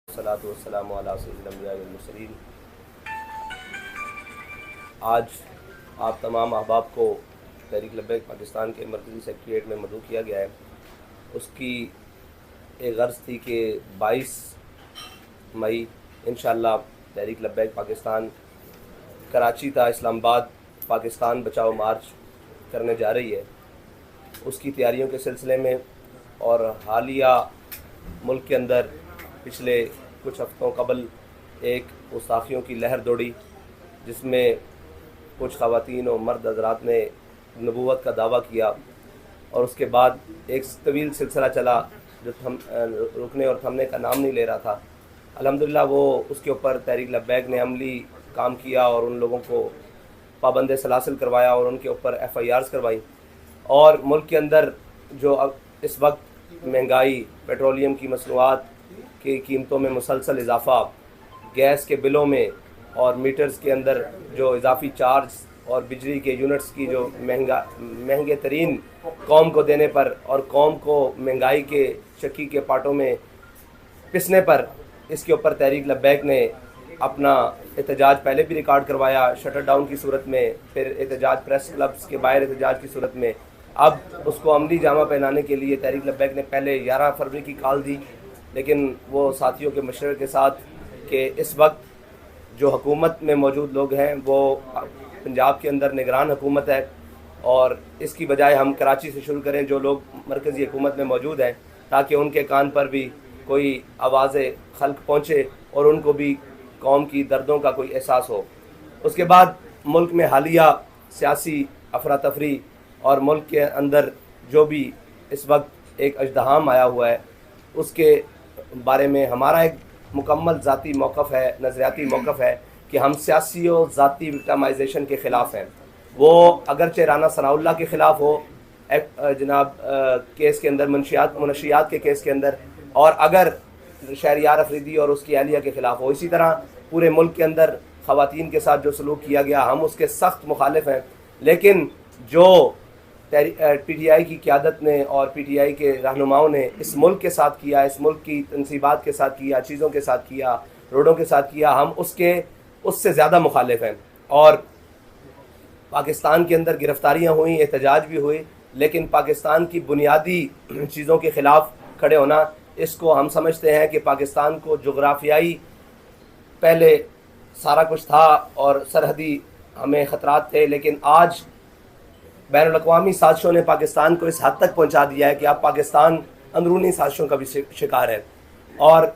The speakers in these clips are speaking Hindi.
सलातु वस्सलामु अला सय्यिदिल अंबिया वल मुरसलीन। आज आप तमाम अहबाब को तहरीक लब्बैक पाकिस्तान के मरकज़ी सेक्रेटरीट में मदऊ किया गया है। उसकी एक गर्ज़ थी कि 22 मई इंशाअल्लाह तहरीक लब्बैक पाकिस्तान कराची था इस्लामाबाद पाकिस्तान बचाओ मार्च करने जा रही है। उसकी तैयारियों के सिलसिले में और हालिया मुल्क के अंदर पिछले कुछ हफ्तों कबल एक गुस्ताखियों की लहर दौड़ी, जिसमें कुछ ख़वातीन और मर्द हज़रात ने नबूवत का दावा किया और उसके बाद एक तवील सिलसिला चला जो रुकने और थमने का नाम नहीं ले रहा था। अल्हम्दुलिल्लाह वो उसके ऊपर तहरीक लब्बैक ने अमली काम किया और उन लोगों को पाबंद सलासिल करवाया और उनके ऊपर FIRs करवाई। और मुल्क के अंदर जो अब इस वक्त महंगाई, पेट्रोलियम की मसनूआत की कीमतों में मुसलसल इजाफ़ा, गैस के बिलों में और मीटर्स के अंदर जो इजाफी चार्ज और बिजली के यूनिट्स की जो महंगे तरीन कौम को देने पर और कौम को महंगाई के चक्की के पाटों में पिसने पर, इसके ऊपर तहरीक लब्बैक ने अपना एहतजाज पहले भी रिकॉर्ड करवाया शटर डाउन की सूरत में, फिर एहतजाज प्रेस क्लब्स के बाहर एहतजाज की सूरत में। अब उसको अमली जामा पहनाने के लिए तहरीक लब्बैक ने पहले 11 फरवरी की कॉल दी, लेकिन वो साथियों के मशवरे के साथ कि इस वक्त जो हुकूमत में मौजूद लोग हैं वो पंजाब के अंदर निगरान हुकूमत है और इसकी बजाय हम कराची से शुरू करें जो लोग मरकज़ी हुकूमत में मौजूद हैं, ताकि उनके कान पर भी कोई आवाज़ खल्क पहुँचे और उनको भी कौम की दर्दों का कोई एहसास हो। उसके बाद मुल्क में हालिया सियासी अफरा तफरी और मुल्क के अंदर जो भी इस वक्त एक अजदहाम आया हुआ है उसके बारे में हमारा एक मुकम्मल ज़ाती मौक़िफ़ है, नज़रियाती मौक़िफ़ है कि हम सियासी और ज़ाती विक्टिमाइजेशन के ख़िलाफ़ हैं। वो अगरचे राना सनाउल्लाह के ख़िलाफ़ हो जनाब केस के अंदर, मुनशियात के केस के अंदर, और अगर शहरियार अफरीदी और उसकी अहलिया के ख़िलाफ़ हो। इसी तरह पूरे मुल्क के अंदर ख़वातीन के साथ जो सलूक किया गया हम उसके सख्त मुखालिफ हैं, लेकिन जो PTI की क़यादत ने और PTI के रहनुमाओं ने इस मुल्क के साथ किया, इस मुल्क की तनसीबात के साथ किया, चीज़ों के साथ किया, रोडों के साथ किया, हम उससे ज़्यादा मुखालिफ हैं। और पाकिस्तान के अंदर गिरफ़्तारियाँ हुई, एहतजाज भी हुई, लेकिन पाकिस्तान की बुनियादी चीज़ों के ख़िलाफ़ खड़े होना, इसको हम समझते हैं कि पाकिस्तान को जोग्राफियाई पहले सारा कुछ था और सरहदी हमें ख़तरात थे, लेकिन आज बैनुल-अक़वामी साजिशों ने पाकिस्तान को इस हद तक पहुंचा दिया है कि अब पाकिस्तान अंदरूनी साजिशों का भी शिकार है। और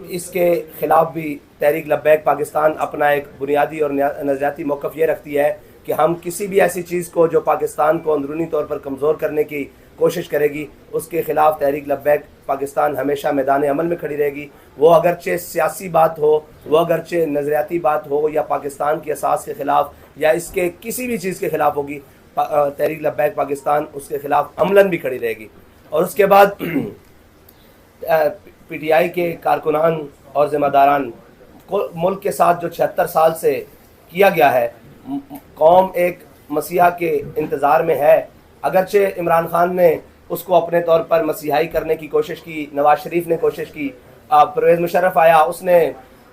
इसके ख़िलाफ़ भी तहरीक लब्बैक पाकिस्तान अपना एक बुनियादी और नज़रियाती मौक़िफ़ ये रखती है कि हम किसी भी ऐसी चीज़ को जो पाकिस्तान को अंदरूनी तौर पर कमज़ोर करने की कोशिश करेगी उसके ख़िलाफ़ तहरीक लब्बैक पाकिस्तान हमेशा मैदान अमल में खड़ी रहेगी। वो अगरचे सियासी बात हो, वो अगरचे नज़रियाती बात हो, या पाकिस्तान की असास के ख़िलाफ़ या इसके किसी भी चीज़ के ख़िलाफ़ होगी, तहरीक लब्बैक पाकिस्तान उसके ख़िलाफ़ अमलन भी खड़ी रहेगी। और उसके बाद PTI के कारकुनान और ज़िम्मेदारान को मुल्क के साथ जो 76 साल से किया गया है, कौम एक मसीहा के इंतज़ार में है। अगरचे इमरान खान ने उसको अपने तौर पर मसीहाई करने की कोशिश की, नवाज शरीफ ने कोशिश की, परवेज़ मुशर्रफ आया उसने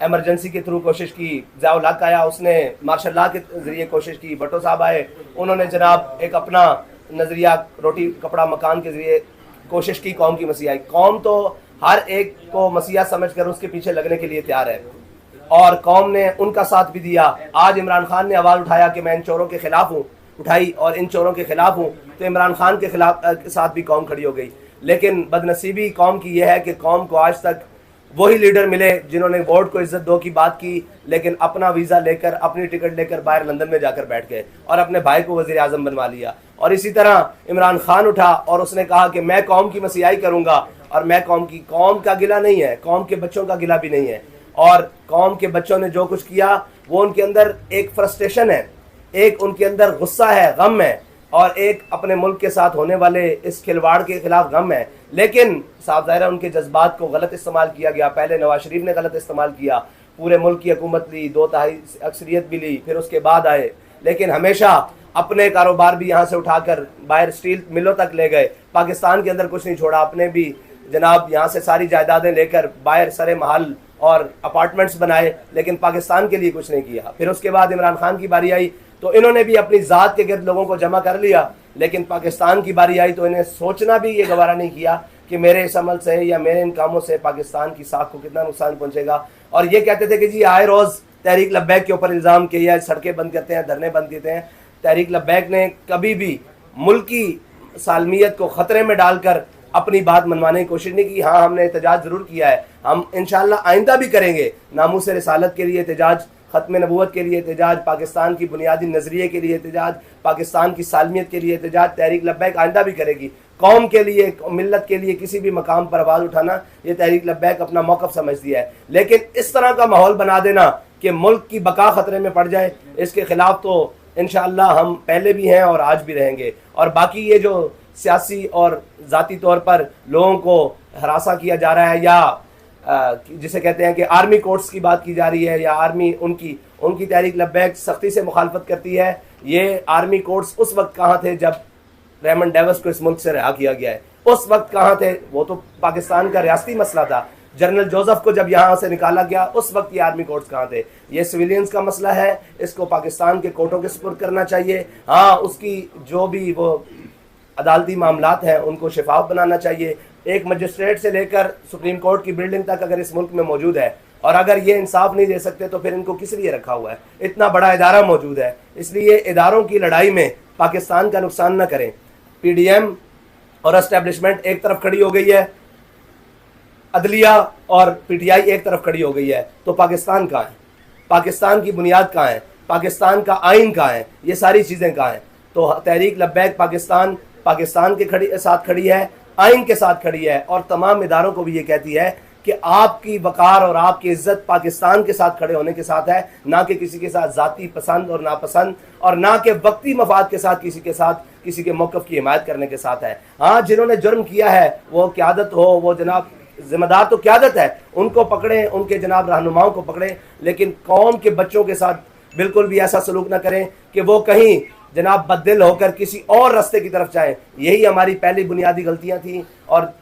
एमरजेंसी के थ्रू कोशिश की, ज़िया-उल हक आया उसने मार्शल लॉ के ज़रिए कोशिश की, भट्टो साहब आए उन्होंने जनाब एक अपना नज़रिया रोटी कपड़ा मकान के ज़रिए कोशिश की कौम की मसीहाई। कौम तो हर एक को मसीहा समझकर उसके पीछे लगने के लिए तैयार है और कौम ने उनका साथ भी दिया। आज इमरान खान ने आवाज़ उठाया कि मैं इन चोरों के ख़िलाफ़ हूँ, उठाई और इन चोरों के ख़िलाफ़ हूँ, तो इमरान खान के साथ भी कौम खड़ी हो गई। लेकिन बदनसीबी कौम की यह है कि कौम को आज तक वही लीडर मिले जिन्होंने वोट को इज्जत दो की बात की, लेकिन अपना वीज़ा लेकर, अपनी टिकट लेकर बाहर लंदन में जाकर बैठ गए और अपने भाई को वज़ीर आज़म बनवा लिया। और इसी तरह इमरान खान उठा और उसने कहा कि मैं कौम की मसीहाई करूँगा, और मैं कौम का गिला नहीं है, कौम के बच्चों का गिला भी नहीं है। और कौम के बच्चों ने जो कुछ किया वो उनके अंदर एक फ्रस्ट्रेशन है, एक उनके अंदर गुस्सा है, गम है, और एक अपने मुल्क के साथ होने वाले इस खिलवाड़ के खिलाफ गम है। लेकिन साफ ज़ाहिर है उनके जज्बात को गलत इस्तेमाल किया गया। पहले नवाज शरीफ ने गलत इस्तेमाल किया, पूरे मुल्क की हुकूमत ली, 2/3 अक्सरियत भी ली, फिर उसके बाद आए, लेकिन हमेशा अपने कारोबार भी यहाँ से उठाकर बाहर स्टील मिलों तक ले गए, पाकिस्तान के अंदर कुछ नहीं छोड़ा। अपने भी जनाब यहाँ से सारी जायदादें लेकर बाहर सरे महल और अपार्टमेंट्स बनाए, लेकिन पाकिस्तान के लिए कुछ नहीं किया। फिर उसके बाद इमरान खान की बारी आई तो इन्होंने भी अपनी ज़ात के गिर्द लोगों को जमा कर लिया, लेकिन पाकिस्तान की बारी आई तो इन्हें सोचना भी ये गवारा नहीं किया कि मेरे इस अमल से या मेरे इन कामों से पाकिस्तान की साख को कितना नुकसान पहुंचेगा। और ये कहते थे कि जी आए रोज़ तहरीक लब्बैक के ऊपर इल्ज़ाम किया, सड़कें बंद करते हैं, धरने बंद करते हैं। तहरीक लब्बैक ने कभी भी मुल्क की सालमियत को ख़तरे में डालकर अपनी बात मनवाने की कोशिश नहीं की। हाँ, हमने एहतजाज ज़रूर किया है, हम इंशाअल्लाह आइंदा भी करेंगे। नामूस रिसालत के लिए एहतजाज, ख़त्म नबूवत के लिए एहतजाज, पाकिस्तान की बुनियादी नज़रिए के लिए एहतजाज, पाकिस्तान की सालमियत के लिए एहतजाज तहरीक लब्बैक आइंदा भी करेगी। कौम के लिए, मिल्लत के लिए किसी भी मकाम पर आवाज़ उठाना ये तहरीक लब्बैक अपना मौक़िफ़ समझती है। लेकिन इस तरह का माहौल बना देना कि मुल्क की बका ख़तरे में पड़ जाए, इसके ख़िलाफ़ तो इंशाअल्लाह हम पहले भी हैं और आज भी रहेंगे। और बाकी ये जो सियासी और ज़ाती तौर पर लोगों को हरासा किया जा रहा है या जिसे कहते हैं कि आर्मी कोर्ट्स की बात की जा रही है या आर्मी उनकी तहरीक लब्बैक सख्ती से मुखालफत करती है। ये आर्मी कोर्ट्स उस वक्त कहाँ थे जब रेमंड डेविस को इस मुल्क से रिहा किया गया है? उस वक्त कहाँ थे? वो तो पाकिस्तान का रियासती मसला था। जनरल जोसेफ को जब यहाँ से निकाला गया उस वक्त ये आर्मी कोर्ट्स कहाँ थे? ये सिविलियंस का मसला है, इसको पाकिस्तान के कोर्टों के सुपुर्द करना चाहिए। हाँ, उसकी जो भी वो अदालती मामलात हैं उनको शफाफ बनाना चाहिए। एक मजिस्ट्रेट से लेकर सुप्रीम कोर्ट की बिल्डिंग तक अगर इस मुल्क में मौजूद है और अगर ये इंसाफ नहीं दे सकते तो फिर इनको किस लिए रखा हुआ है? इतना बड़ा इदारा मौजूद है, इसलिए इदारों की लड़ाई में पाकिस्तान का नुकसान न करें। पीडीएम और एस्टेब्लिशमेंट एक तरफ खड़ी हो गई है, अदलिया और पीटीआई एक तरफ खड़ी हो गई है, तो पाकिस्तान कहाँ है? पाकिस्तान की बुनियाद कहाँ है? पाकिस्तान का आइन कहाँ है? ये सारी चीज़ें कहाँ हैं? तो तहरीक लब्बैक पाकिस्तान के साथ खड़ी है, आइन के साथ खड़ी है और तमाम इदारों को भी ये कहती है कि आपकी वकार और आपकी इज्जत पाकिस्तान के साथ खड़े होने के साथ है, ना कि किसी के साथ ज़ाती पसंद और नापसंद और ना कि वक्ती मफाद के साथ किसी के मौक़िफ़ की हिमायत करने के साथ है। हाँ, जिन्होंने जुर्म किया है वो क़यादत हो, वो जनाब जिम्मेदार तो क़यादत है, उनको पकड़ें, उनके जनाब रहनुमाओं को पकड़ें, लेकिन कौम के बच्चों के साथ बिल्कुल भी ऐसा सलूक ना करें कि वो कहीं जनाब बददिल होकर किसी और रास्ते की तरफ जाएं। यही हमारी पहली बुनियादी गलतियां थी और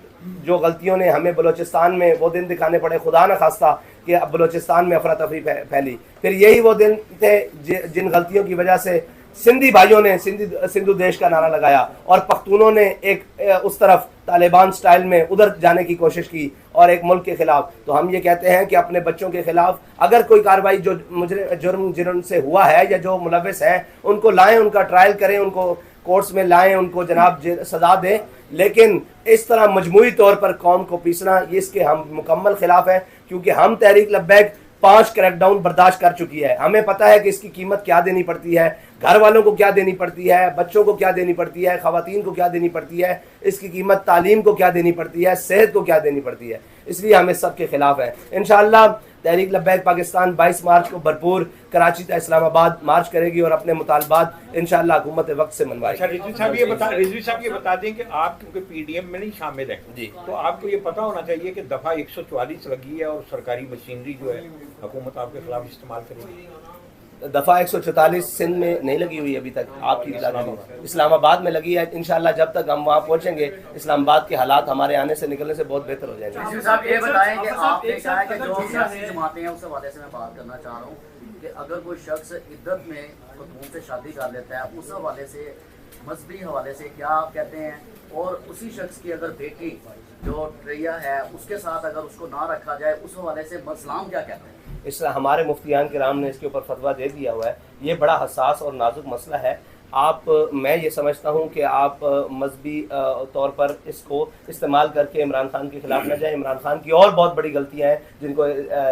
जो गलतियों ने हमें बलूचिस्तान में वो दिन दिखाने पड़े, खुदा न खास्ता कि अब बलूचिस्तान में अफरा तफरी फैली। फिर यही वो दिन थे जिन गलतियों की वजह से सिंधी भाइयों ने सिंधु देश का नारा लगाया और पख्तूनों ने एक उस तरफ तालिबान स्टाइल में उधर जाने की कोशिश की और एक मुल्क के खिलाफ। तो हम ये कहते हैं कि अपने बच्चों के खिलाफ अगर कोई कार्रवाई जो जुर्म जिनसे हुआ है या जो मुलविस हैं उनको लाएं, उनका ट्रायल करें, उनको कोर्ट्स में लाएं, उनको जनाब सजा दें, लेकिन इस तरह मजमूई तौर पर कौम को पीसना इसके हम मुकम्मल खिलाफ हैं। क्योंकि हम तहरीक लब्बैक 5 क्रैकडाउन बर्दाश्त कर चुकी है, हमें पता है कि इसकी कीमत क्या देनी पड़ती है, घर वालों को क्या देनी पड़ती है, बच्चों को क्या देनी पड़ती है, खवातीन को क्या देनी पड़ती है, इसकी कीमत तालीम को क्या देनी पड़ती है, सेहत को क्या देनी पड़ती है। इसलिए हम इस सब के खिलाफ हैं। इंशाअल्लाह तहरीक लब्बैक पाकिस्तान 22 मार्च को भरपूर कराची से इस्लामाबाद मार्च करेगी और अपने मुतालबात इंशाअल्लाह हुकूमत वक्त से मनवाएगी। अच्छा, रिजवी साहब ये बता दें कि आप क्योंकि पीडीएम में नहीं शामिल हैं जी, तो आपको ये पता होना चाहिए कि दफ़ा 144 लगी है और सरकारी मशीनरी जो है हुकूमत आपके खिलाफ इस्तेमाल करेगी। दफ़ा 144 सिंध में नहीं लगी हुई अभी तक, आपकी इस्लामाबाद में लगी है। इंशाअल्लाह जब तक हम वहाँ पहुँचेंगे इस्लामाबाद के हालात हमारे आने से निकलने से बहुत बेहतर हो जाएंगे। साहब ये बताएं कि आपने कहा है कि जो सियासी जमातें हैं उस हवाले से मैं बात करना चाह रहा हूँ कि अगर कोई शख्स इद्दत में खतून से शादी कर लेता है उस हवाले से, मजहबी हवाले से क्या आप कहते हैं? और उसी शख्स की अगर बेटी जो ट्रिया है उसके साथ अगर उसको ना रखा जाए उस हवाले से इस्लाम क्या कहते हैं? इस हमारे मुफ्तियान किराम ने इसके ऊपर फतवा दे दिया हुआ है। ये बड़ा हसास और नाजुक मसला है। मैं ये समझता हूँ कि आप मजहबी तौर पर इसको इस्तेमाल करके इमरान खान के खिलाफ न जाए। इमरान खान की और बहुत बड़ी गलतियाँ हैं जिनको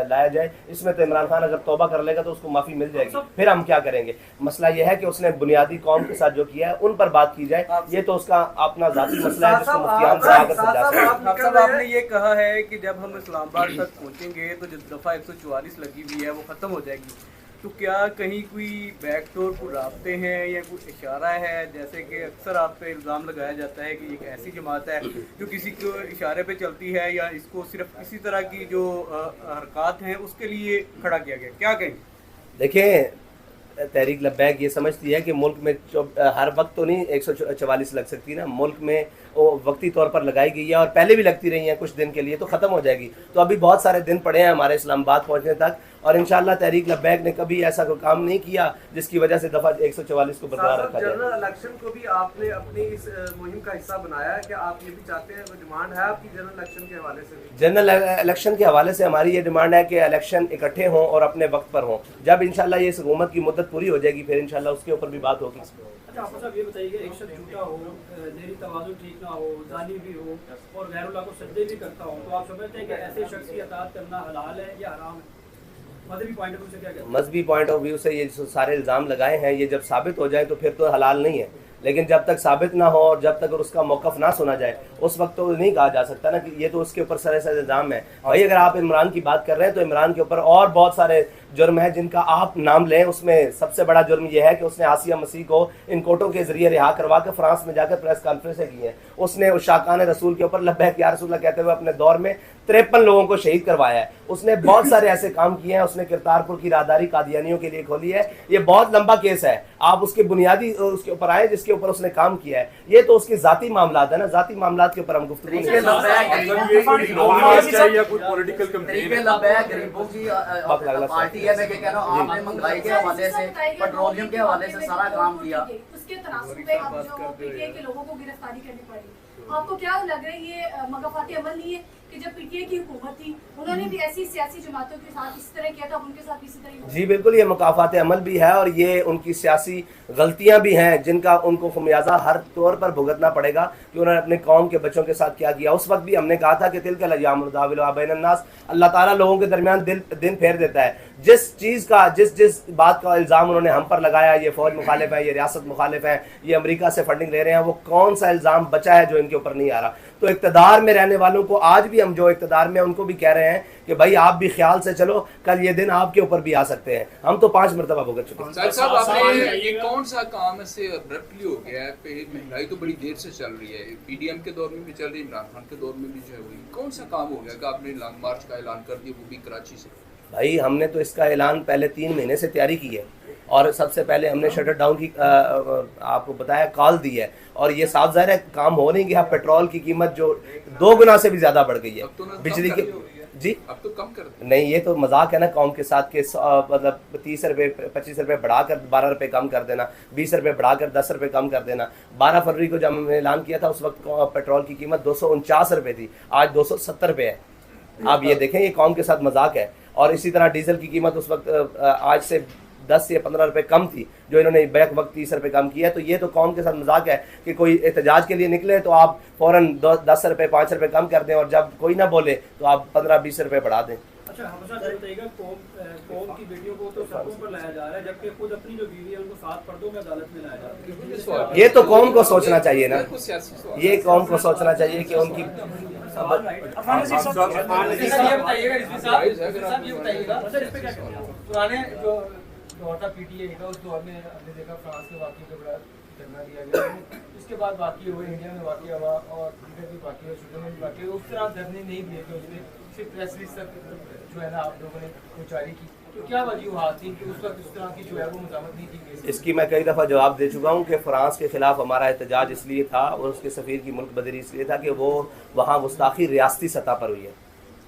लाया जाए। इसमें तो इमरान खान अगर तौबा कर लेगा तो उसको माफ़ी मिल जाएगी, फिर हम क्या करेंगे। मसला यह है कि उसने बुनियादी कौम के साथ जो किया है उन पर बात की जाए। ये तो उसका अपना ज़ाती मसला है जिसको मुफ्तियान से आकर समझा सकते हैं। आपने ये कहा है कि जब हम इस्लामाबाद तक पहुँचेंगे तो जो दफ़ा 144 लगी हुई है वो ख़त्म हो जाएगी, तो क्या कहीं कोई बैकडोर को रास्ते हैं या कोई इशारा है? जैसे कि अक्सर आप पे इल्ज़ाम लगाया जाता है कि एक ऐसी जमात है जो किसी को इशारे पे चलती है या इसको सिर्फ इसी तरह की जो हरकत हैं उसके लिए खड़ा किया गया, क्या कहें? देखें, तहरीक लब्बैक ये समझती है कि मुल्क में हर वक्त तो नहीं 144 लग सकती ना, मुल्क में वो वक्ती तौर पर लगाई गई है और पहले भी लगती रही है कुछ दिन के लिए, तो ख़त्म हो जाएगी। तो अभी बहुत सारे दिन पड़े हैं हमारे इस्लामाबाद पहुंचने तक, और इंशाल्लाह तहरीक लब्बैक ने कभी ऐसा कोई काम नहीं किया जिसकी वजह से दफ़ा 144 को बरकरार रखा जाए। जनरल इलेक्शन को भी आपने अपनी इस मुहिम का हिस्सा बनाया है कि आप ये भी चाहते हैं, डिमांड है आपकी जनरल इलेक्शन के हवाले से भी? जनरल इलेक्शन के हवाले से हमारी ये डिमांड है कि इलेक्शन इकट्ठे हों और अपने वक्त पर हों। जब इंशाल्लाह ये हुकूमत की मुद्दत पूरी हो जाएगी फिर इंशाल्लाह उसके ऊपर भी बात होगी। अच्छा आप साहब ये बताइए कि एक शख्स झूठा हो, ज़हनी तवाज़ुन ठीक ना हो, जानी भी हो और गैरुल्लाह को सजदे भी करता हो, तो आप समझते हैं कि ऐसे शख्स की अताअत करना हलाल है या हराम है? मज़हबी पॉइंट ऑफ व्यू से क्या कहते हैं? मजहबी पॉइंट ऑफ व्यू से ये जो सारे इल्ज़ाम लगाए हैं ये जब साबित हो जाए तो फिर तो हलाल नहीं है, लेकिन जब तक साबित ना हो और जब तक उसका मौक़िफ़ ना सुना जाए उस वक्त तो नहीं कहा जा सकता ना कि ये तो उसके ऊपर सरासर इल्ज़ाम है। भाई अगर आप इमरान की बात कर रहे हैं तो इमरान के ऊपर और बहुत सारे जुर्म है जिनका आप नाम लें। उसमें सबसे बड़ा जुर्म यह है कि उसने आसिया मसीह को इन कोर्टों के जरिए रिहा करवा कर फ्रांस में जाकर प्रेस कॉन्फ्रेंसें की हैं। उसने उस शाकान रसूल के ऊपर लब्बैक या रसूलल्लाह कहते हुए अपने दौर में 53 लोगों को शहीद करवाया है। उसने बहुत सारे ऐसे काम किए हैं। उसने करतारपुर की राहदारी कादियानियों के लिए खोली है। ये बहुत लंबा केस है, आप उसके बुनियादी उसके ऊपर आए जिसके ऊपर उसने काम किया है। ये तो उसके जाती मामलात है ना, जाती मामलात के ऊपर हम गुफ्तगू नहीं कर सकते। आपने महंगाई के हवाले से, पेट्रोलियम के हवाले से सारा काम किया, उसके तनासुब में अब जो पीटीआई के लोगों को गिरफ्तारी करनी पड़ी, आपको क्या लग रहा है ये मगाफाती अमल नहीं है कि जब पीटीआई की हुकूमत थी उन्होंने भी ऐसी सियासी जमातों के साथ इस तरह किया था, उनके साथ इसी तरह? जी बिल्कुल, ये मकाफात अमल भी है और ये उनकी सियासी गलतियां भी हैं जिनका उनको खमियाजा हर तौर पर भुगतना पड़ेगा कि उन्होंने अपने कौम के बच्चों के साथ क्या किया। उस वक्त भी हमने कहा था कि तिलकल अय्याम नुदाविलुहा बैनन्नास, अल्लाह ताला लोगों के दरमियान दिन फेर देता है। जिस चीज़ का जिस बात का इल्ज़ाम उन्होंने हम पर लगाया, ये फौज मुखालिफ है, ये रियासत मुखालिफ है, ये अमेरिका से फंडिंग ले रहे हैं, वो कौन सा इल्ज़ाम बचा है जो इनके ऊपर नहीं आ रहा। तो इक़्तिदार में रहने वालों को आज भी हम जो इक़्तिदार में उनको भी कह रहे हैं कि भाई आप भी ख्याल से चलो, कल ये दिन आपके ऊपर भी आ सकते हैं। हम तो 5 मरतबा भुगत चुके हैं। साहब आपने ये कौन सा काम से अब्रप्टली हो गया है? महंगाई तो बड़ी देर से चल रही है, पीडीएम के दौर में भी चल रही है, इमरान खान के दौर में भी जो है वही कौन सा काम हो गया कि आपने लॉन्ग मार्च का ऐलान कर दिया, वो भी कराची से? भाई हमने तो इसका ऐलान पहले 3 महीने से तैयारी की है और सबसे पहले हमने शटर डाउन की आपको बताया कॉल दी है और ये साफ ज़ाहिर है काम हो नहीं गया। पेट्रोल की कीमत जो 2 गुना से भी ज़्यादा बढ़ गई है। बिजली के जी अब तो कम कर नहीं, ये तो मजाक है ना कौम के साथ के मतलब 30 रुपये 25 रुपये बढ़ाकर 12 रुपये कम कर देना, 20 रुपये बढ़ाकर 10 रुपये कम कर देना। 12 फरवरी को जब हमने ऐलान किया था उस वक्त पेट्रोल की कीमत 249 रुपये थी, आज 270 रुपये है। आप ये देखें ये कौम के साथ मजाक है। और इसी तरह डीजल की कीमत उस वक्त आज से 10 या 15 रुपये कम थी जो इन्होंने बैक वक्त 30 रुपये कम किया। तो ये तो कौम के साथ मजाक है कि कोई एहतजाज के लिए निकले तो आप फ़ौरन 10 रुपये 5 रुपये कम कर दें और जब कोई ना बोले तो आप 15-20 रुपये बढ़ा दें। अच्छा हमेशा बताइएगा, कौम की बेटियों को तो सड़कों पर लाया जा रहा है जबकि खुद अपनी जो बीवी है उनको 7 पर्दों में अदालत में लाया जा रहा है। ये तो कौम को सोचना चाहिए ना, ये कौम को सोचना चाहिए कि उनकी पुराने जो दौर था पीटीआई का, उस दौर में हमने देखा फ्रांस के वाक़ये को बड़ा धरना दिया गया, इसके बाद वाक़ये हुए, इंडिया में वाक़या हुआ और दीगर भी वाक़ये हुए, सूडान में भी वाक़ये हुए। उस तरह धरने नहीं दिए थे, उसमें सिर्फ प्रेस रिलीज तक जो है ना आप लोगों ने जारी की। तो क्या वजूहात थी कि उस वक्त उस तरह की जो है वो मज़ामत नहीं की गई? इसकी मैं कई दफ़ा जवाब दे चुका हूँ कि फ़्रांस के ख़िलाफ़ हमारा एहतजाज इसलिए था और उसके सफ़ीर की मुल्क बदरी इसलिए था कि वो वहाँ गुस्ताखी रियासती सतह पर हुई है,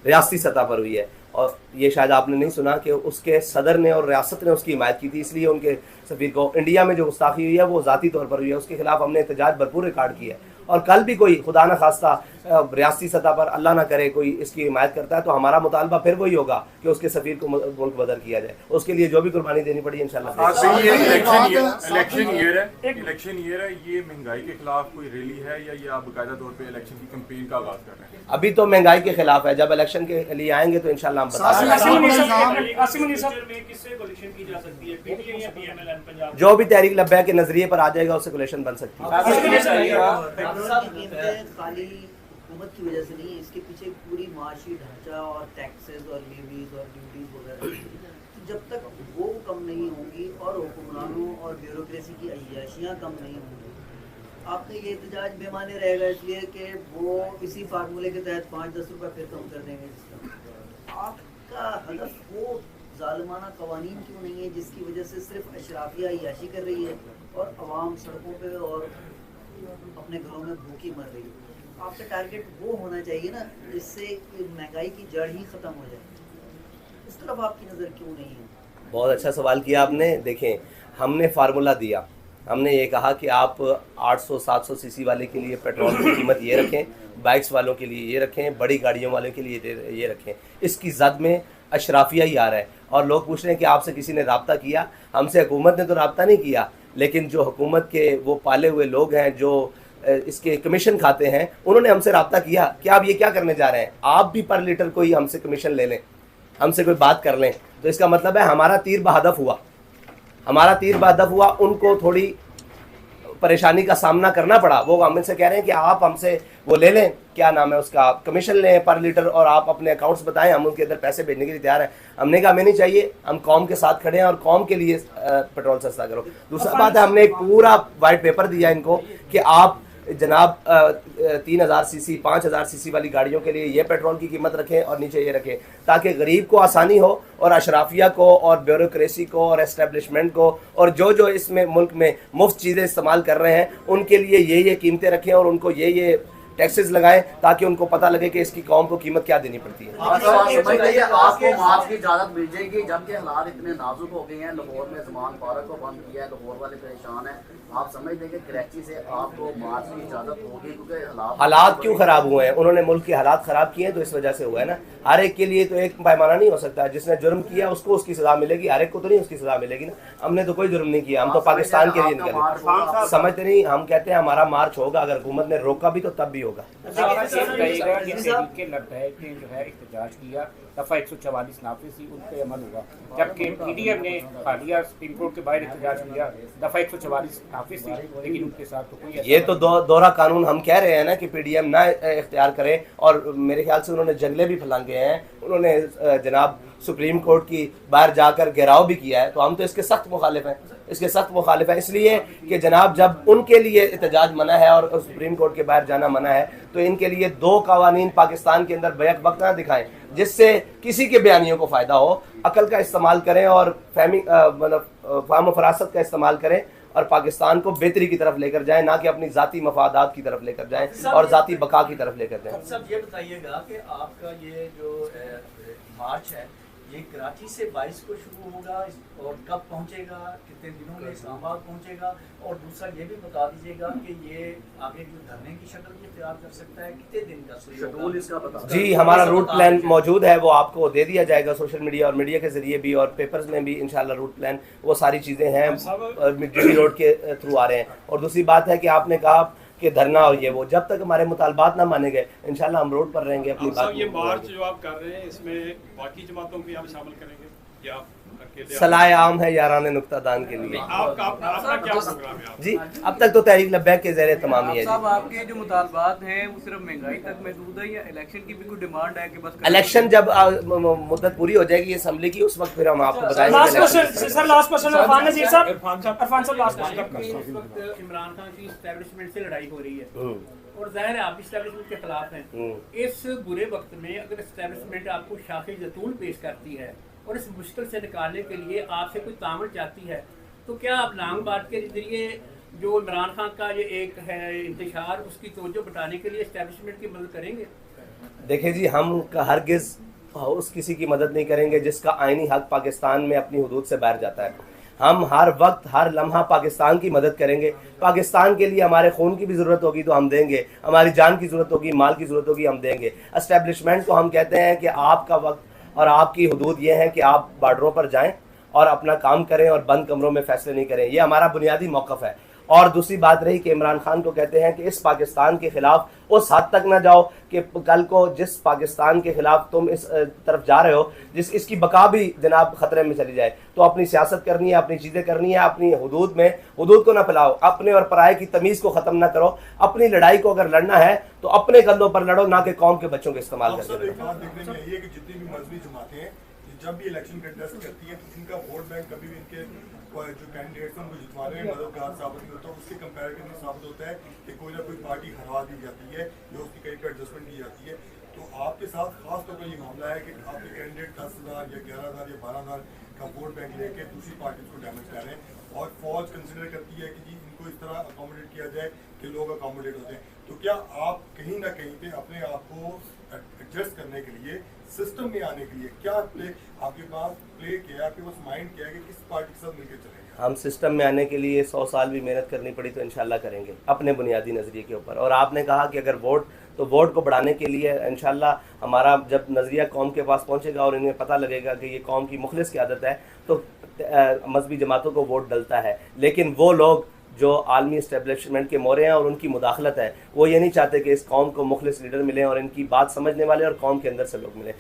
रियासती सतह पर हुई है। और ये शायद आपने नहीं सुना कि उसके सदर ने और रियासत ने उसकी हिमायत की थी, इसलिए उनके सफ़ीर को इंडिया में जो गुस्ताखी हुई है वो ज़ाती तौर पर हुई है। उसके खिलाफ हमने एहतजाज भरपूर रिकॉर्ड किया है और कल भी कोई खुदा न खास्ता रियासती सतह पर अल्लाह ना करे कोई इसकी हिमायत करता है तो हमारा मुतालबा फिर वही होगा कि उसके सफ़ीर को मुल्क बदर किया जाए। उसके लिए जो भी कुर्बानी देनी पड़ी इंशाल्लाह। इलेक्शन ईयर है, ये महंगाई के खिलाफ कोई रैली है या ये आप बाकायदा तौर पे इलेक्शन की कैंपेन का आगाज कर रहे हैं? अभी तो महंगाई के खिलाफ है, जब इलेक्शन के लिए आएंगे तो इंशाल्लाह हम बताएंगे। जो भी तहरीक लब्बैक के नजरिए पर आ जाएगा उससे कोलेशन बन सकती है। खाली हुकूमत की वजह से नहीं, इसके पीछे पूरी माशी ढांचा और टैक्सेस और लीवीज और ड्यूटीज वगैरह, तो जब तक वो कम नहीं होंगी और हुक्मरानों और ब्यूरोक्रेसी की अय्याशियाँ कम नहीं होंगी, आपका ये एहतजाज बेमाने रहेगा इसलिए कि वो इसी फार्मूले के तहत 5-10 रुपये फिर कम कर देंगे। आपका हदफ वो जालिमाना कवानीन क्यों नहीं है जिसकी वजह से सिर्फ अशराफिया अय्याशी कर रही है और आवाम सड़कों पे और अपने घरों में भूखी मर रही है। आपका टारगेट वो होना चाहिए ना जिससे महंगाई की जड़ ही ख़त्म हो जाए, इस तरफ आपकी नज़र क्यों नहीं है? बहुत अच्छा सवाल किया आपने। देखें, हमने फार्मूला दिया, हमने ये कहा कि आप 800-700 सीसी वाले के लिए पेट्रोल की कीमत ये रखें, बाइक्स वालों के लिए ये रखें, बड़ी गाड़ियों वालों के लिए ये रखें। इसकी जद में अशराफिया ही आ रहा है और लोग पूछ रहे हैं कि आपसे किसी ने रब्ता किया। हमसे हुकूमत ने तो रब्ता नहीं किया, लेकिन जो हुकूमत के वो पाले हुए लोग हैं जो इसके कमीशन खाते हैं, उन्होंने हमसे रब्ता किया कि आप ये क्या करने जा रहे हैं, आप भी पर लीटर कोई हमसे कमीशन ले लें, हमसे कोई बात कर लें। तो इसका मतलब है हमारा तीर बहदफ हुआ, हमारा तीर बहदफ हुआ। उनको थोड़ी परेशानी का सामना करना पड़ा। वो हमसे कह रहे हैं कि आप हमसे वो ले लें, क्या नाम है उसका, कमीशन लें पर लीटर और आप अपने अकाउंट्स बताएं, हम उनके अंदर पैसे भेजने के लिए तैयार हैं। हमने कहा हमें नहीं चाहिए, हम कौम के साथ खड़े हैं और कौम के लिए पेट्रोल सस्ता करो। दूसरा बात है, हमने एक पूरा वाइट पेपर दिया इनको कि आप जनाब 3000 सीसी 5000 सीसी वाली गाड़ियों के लिए ये पेट्रोल की कीमत रखें और नीचे ये रखें, ताकि गरीब को आसानी हो और अशराफिया को और ब्यूरोक्रेसी को और एस्टेब्लिशमेंट को और जो इसमें मुल्क में मुफ्त चीज़ें इस्तेमाल कर रहे हैं उनके लिए ये कीमतें रखें और उनको ये टैक्सेस लगाएं, ताकि उनको पता लगे कि इसकी कौम को कीमत क्या देनी पड़ती है। आपको मार्च की इजाजत मिल जाएगी, जबकि हालात इतने नाजुक हो गए हैं। लाहौर में जमान पार्क को बंद किया है, लाहौर वाले परेशान हैं। आप समझ देंगे कराची से आपको मार्च की इजाजत होगी, क्योंकि हालात क्यों खराब हुए हैं, उन्होंने मुल्क के हालात खराब किए हैं तो इस वजह से हुआ है ना। हर एक के लिए तो एक पैमाना नहीं हो सकता, जिसने जुर्म किया उसको उसकी सजा मिलेगी, हर एक को तो नहीं उसकी सजा मिलेगी ना। हमने तो कोई जुर्म नहीं किया, हम तो पाकिस्तान के लिए निकले। समझते नहीं, हम कहते हैं हमारा मार्च होगा, अगर हुकूमत ने रोका भी तो तब भी होगा। एहतजाज किया, दफा 144 नाफिज थी, उन पे अमल हुआ, जबकि पीडीएम ने हालिया सुप्रीम कोर्ट के बाहर एहतजाज किया, दफा 144 नाफिज थी, लेकिन उनके साथ तो कोई ये तो दोहरा कानून हम कह रहे हैं ना कि पीडीएम ना इख्तियार करे, और मेरे ख्याल से उन्होंने जंगले भी फैलांगे हैं, उन्होंने जनाब सुप्रीम कोर्ट की बाहर जाकर घेराव भी किया है। तो हम तो इसके सख्त मुखालिफ हैं, इसके सख्त मुखालिफ हैं, इसलिए कि जनाब जब उनके लिए एहतजाज मना है और सुप्रीम कोर्ट के बाहर जाना मना है, तो इनके लिए 2 कवानीन पाकिस्तान के अंदर बैक वक्त ना दिखाएं जिससे किसी के बयानियों को फ़ायदा हो। अकल का इस्तेमाल करें और फाहम फरासत का इस्तेमाल करें और पाकिस्तान को बेहतरी की तरफ लेकर जाएं, ना कि अपनी ज़ाती मफादात की तरफ लेकर जाएं और ज़ाती बका की तरफ लेकर जाएं। सब ये बताइएगा कि आपका ये जो मार्च है ये कराची से 22 को शुरू होगा और कब पहुंचेगा, कितने दिनों में इस्लामाबाद पहुंचेगा, और दूसरा ये भी बता दीजिएगा कि ये आगे जो धरने की शक्ल ये तैयार कर सकता है, कितने दिन का शेड्यूल इसका बता। जी, हमारा रूट प्लान मौजूद है, वो आपको दे दिया जाएगा सोशल मीडिया और मीडिया के जरिए भी, और पेपर्स में भी इंशाल्लाह रूट प्लान वो सारी चीज़ें हैं मिट्टी रोड के थ्रू आ रहे हैं। और दूसरी बात है कि आपने कहा कि धरना और ये वो, जब तक हमारे मुतालबात ना माने गए इंशाल्लाह हम रोड पर रहेंगे अपनी बात। ये मार्च जो आप कर रहे हैं इसमें बाकी जमातों भी आप शामिल करेंगे या सलाह आम है यारान नुक्तादान के लिए? आपका क्या प्रोग्राम है? जी, अब तक तो तहरीक लब्बैक के ज़रिए तमाम ही है। साहब आपके जो मुतालबात हैं वो सिर्फ महंगाई तक महदूद है या इलेक्शन की भी कोई डिमांड है कि बस इलेक्शन जब मुद्दत पूरी हो जाएगी असेंबली की, उस वक्त फिर हम आपको बताएंगे। इमरान खान की एस्टैब्लिशमेंट से लड़ाई हो रही है और जाहिर है आप एस्टैब्लिशमेंट के खिलाफ हैं। इस बुरे वक्त में अगर एस्टैब्लिशमेंट आपको शाखी जतून पेश करती है और इस मुश्किल से निकालने के लिए आपसे कोई तामल चाहती है, तो क्या आप लॉन्ग मार्च के जरिए जो इमरान खान का ये एक है इंतशार उसकी तवज्जो बटाने के लिए एस्टैब्लिशमेंट की मदद करेंगे? देखिए जी, हम हरगिज़ उस किसी की मदद नहीं करेंगे जिसका आईनी हक पाकिस्तान में अपनी हुदूद से बाहर जाता है। हम हर वक्त हर लम्हा पाकिस्तान की मदद करेंगे। पाकिस्तान के लिए हमारे खून की भी ज़रूरत होगी तो हम देंगे, हमारी जान की ज़रूरत होगी, माल की ज़रूरत होगी, हम देंगे। एस्टैब्लिशमेंट को हम कहते हैं कि आपका वक्त और आपकी हुदूद ये है कि आप बॉर्डरों पर जाएं और अपना काम करें और बंद कमरों में फैसले नहीं करें, ये हमारा बुनियादी मौक़िफ़ है। और दूसरी बात रही कि इमरान खान को कहते हैं कि इस पाकिस्तान के खिलाफ उस हद तक ना जाओ कि कल को जिस पाकिस्तान के खिलाफ तुम इस तरफ जा रहे हो, जिस इसकी बका भी जनाब खतरे में चली जाए, तो अपनी सियासत करनी है, अपनी चीज़ें करनी है, अपनी हुदूद में हुदूद को ना फैलाओ, अपने और पराये की तमीज़ को ख़त्म ना करो। अपनी लड़ाई को अगर लड़ना है तो अपने कंधों पर लड़ो, ना कि कौम के बच्चों के इस्तेमाल करके। जब भी इलेक्शन कंटेस्ट करती है तो इनका वोट बैंक कभी भी इनके जो कैंडिडेट्स हैं उनको जितवाने में मददगार साबित नहीं होता। उसके कंपैरेटिव में साबित होता है कि कोई ना कोई पार्टी हरवा दी जाती है या उसकी कहीं पर एडजस्टमेंट की जाती है। तो आपके साथ खास तौर पर ये मामला है कि आपके कैंडिडेट 10,000 या 11,000 या 12,000 का वोट बैंक लेके दूसरी पार्टी को डैमेज कर रहे हैं और फौज कंसिडर करती है कि जी इनको इस तरह अकोमोडेट किया जाए कि लोग अकोमोडेट होते हैं। तो क्या आप कहीं ना कहीं पे अपने आप को एडजस्ट करने के लिए, सिस्टम में आने के लिए क्या प्ले आपके पास प्ले किया, आपके पास माइंड किया कि किस पार्टी के साथ मिलकर चलेंगे? हम सिस्टम में आने के लिए 100 साल भी मेहनत करनी पड़ी तो इंशाल्लाह करेंगे अपने बुनियादी नज़रिए के ऊपर। और आपने कहा कि अगर वोट, तो वोट को बढ़ाने के लिए इंशाल्लाह हमारा जब नज़रिया कौम के पास पहुंचेगा और इन्हें पता लगेगा कि ये कौम की मुखलिस की आदत है तो मजहबी जमातों को वोट डलता है। लेकिन वो लोग जो आलमी इस्टेब्लिशमेंट के मोरे हैं और उनकी मुदाखलत है, वो ये नहीं चाहते कि इस कौम को मुखलिस लीडर मिलें और इनकी बात समझने वाले और कौम के अंदर से लोग मिलें।